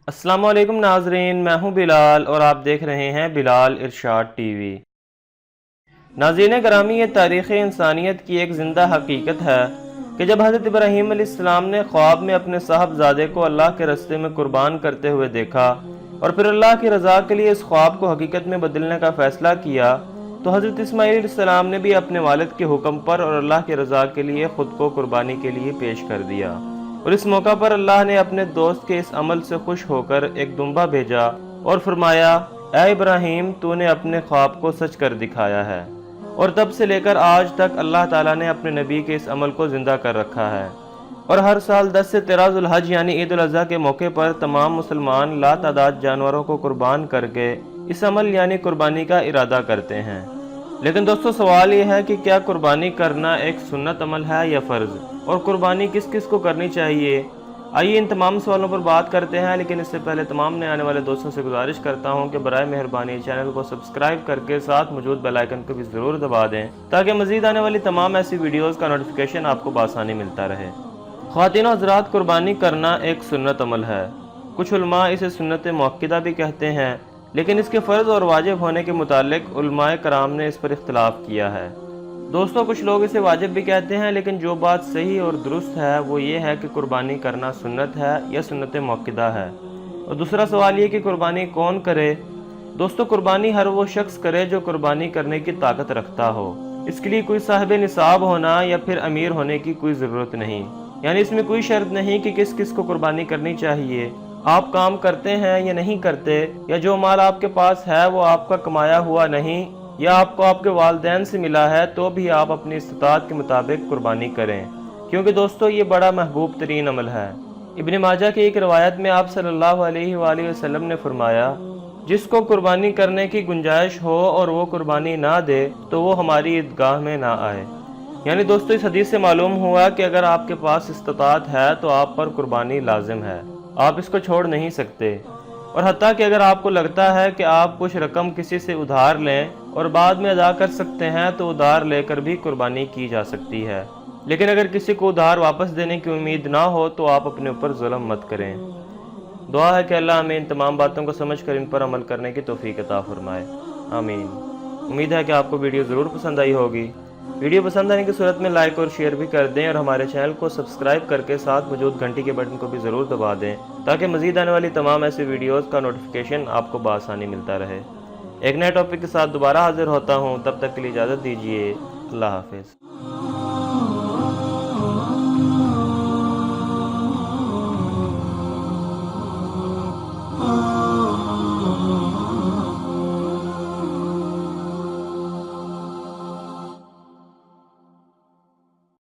अस्सलाम वालेकुम नाजरीन, मैं हूं बिलाल और आप देख रहे हैं बिलाल इरशाद टीवी। नाज़रीन करामी, ये तारीख़ इंसानियत की एक ज़िंदा हकीकत है कि जब हज़रत इब्राहिम अलैहिस्सलाम ने ख्वाब में अपने साहबजादे को अल्लाह के रस्ते में कुर्बान करते हुए देखा और फिर अल्लाह की रज़ा के लिए इस ख्वाब को हकीकत में बदलने का फ़ैसला किया, तो हज़रत इस्माईल अलैहिस्सलाम ने भी अपने वालिद के हुक्म पर और अल्लाह की रज़ा के लिए ख़ुद को कुर्बानी के लिए पेश कर दिया। और इस मौका पर अल्लाह ने अपने दोस्त के इस अमल से खुश होकर एक दुम्बा भेजा और फरमाया, ऐ इब्राहिम, तूने अपने ख्वाब को सच कर दिखाया है। और तब से लेकर आज तक अल्लाह ताला ने अपने नबी के इस अमल को ज़िंदा कर रखा है। और हर साल 10 से 13 ज़ुल्हज यानी ईद उल अज़हा के मौके पर तमाम मुसलमान लातादाद जानवरों को कुर्बान करके इस अमल यानी कुर्बानी का इरादा करते हैं। लेकिन दोस्तों, सवाल ये है कि क्या कुर्बानी करना एक सुन्नत अमल है या फ़र्ज़, और कुर्बानी किस किस को करनी चाहिए? आइए इन तमाम सवालों पर बात करते हैं। लेकिन इससे पहले तमाम नए आने वाले दोस्तों से गुजारिश करता हूं कि बराए मेहरबानी चैनल को सब्सक्राइब करके साथ मौजूद बेल आइकन को भी ज़रूर दबा दें ताकि मज़ीद आने वाली तमाम ऐसी वीडियोज़ का नोटिफिकेशन आपको बआसानी मिलता रहे। ख़वातीन और हज़रात, कुर्बानी करना एक सुन्नत अमल है। कुछ उलमा इसे सुन्नत मुअक्किदा भी कहते हैं, लेकिन इसके फ़र्ज़ और वाजिब होने के मुतालिक उलमाए कराम ने इस पर इख्तिलाफ़ किया है। दोस्तों, कुछ लोग इसे वाजिब भी कहते हैं, लेकिन जो बात सही और दुरुस्त है वो ये है कि कुर्बानी करना सुन्नत है या सुन्नत मुअक्किदा है। और दूसरा सवाल ये कि कुर्बानी कौन करे? दोस्तों, कुर्बानी हर वो शख्स करे जो कुर्बानी करने की ताकत रखता हो। इसके लिए कोई साहिब निसाब होना या फिर अमीर होने की कोई ज़रूरत नहीं, यानी इसमें कोई शर्त नहीं कि किस किस को कुर्बानी करनी चाहिए। आप काम करते हैं या नहीं करते, या जो माल आपके पास है वो आपका कमाया हुआ नहीं या आपको आपके वालिदैन से मिला है, तो भी आप अपनी इस्तिताअत के मुताबिक कुर्बानी करें, क्योंकि दोस्तों ये बड़ा महबूब तरीन अमल है। इब्न माजा की एक रवायत में आप सल्लल्लाहु अलैहि वसल्लम ने फरमाया, जिसको कुर्बानी करने की गुंजाइश हो और वो कुर्बानी ना दे तो वो हमारी ईदगाह में ना आए। यानी दोस्तों, इस हदीस से मालूम हुआ कि अगर आपके पास इस्तिताअत है तो आप पर कुर्बानी लाजिम है, आप इसको छोड़ नहीं सकते। और हत्ता कि अगर आपको लगता है कि आप कुछ रकम किसी से उधार लें और बाद में अदा कर सकते हैं तो उधार लेकर भी कुर्बानी की जा सकती है। लेकिन अगर किसी को उधार वापस देने की उम्मीद ना हो तो आप अपने ऊपर जुल्म मत करें। दुआ है कि अल्लाह हमें इन तमाम बातों को समझ कर इन पर अमल करने की तौफीक अता फरमाए। आमीन। उम्मीद है कि आपको वीडियो ज़रूर पसंद आई होगी। वीडियो पसंद आने की सूरत में लाइक और शेयर भी कर दें और हमारे चैनल को सब्सक्राइब करके साथ मौजूद घंटी के बटन को भी ज़रूर दबा दें ताकि मज़ीद आने वाली तमाम ऐसी वीडियोज़ का नोटिफिकेशन आपको बआसानी मिलता रहे। एक नए टॉपिक के साथ दोबारा हाजिर होता हूँ, तब तक के लिए इजाज़त दीजिए। अल्लाह हाफ़िज़।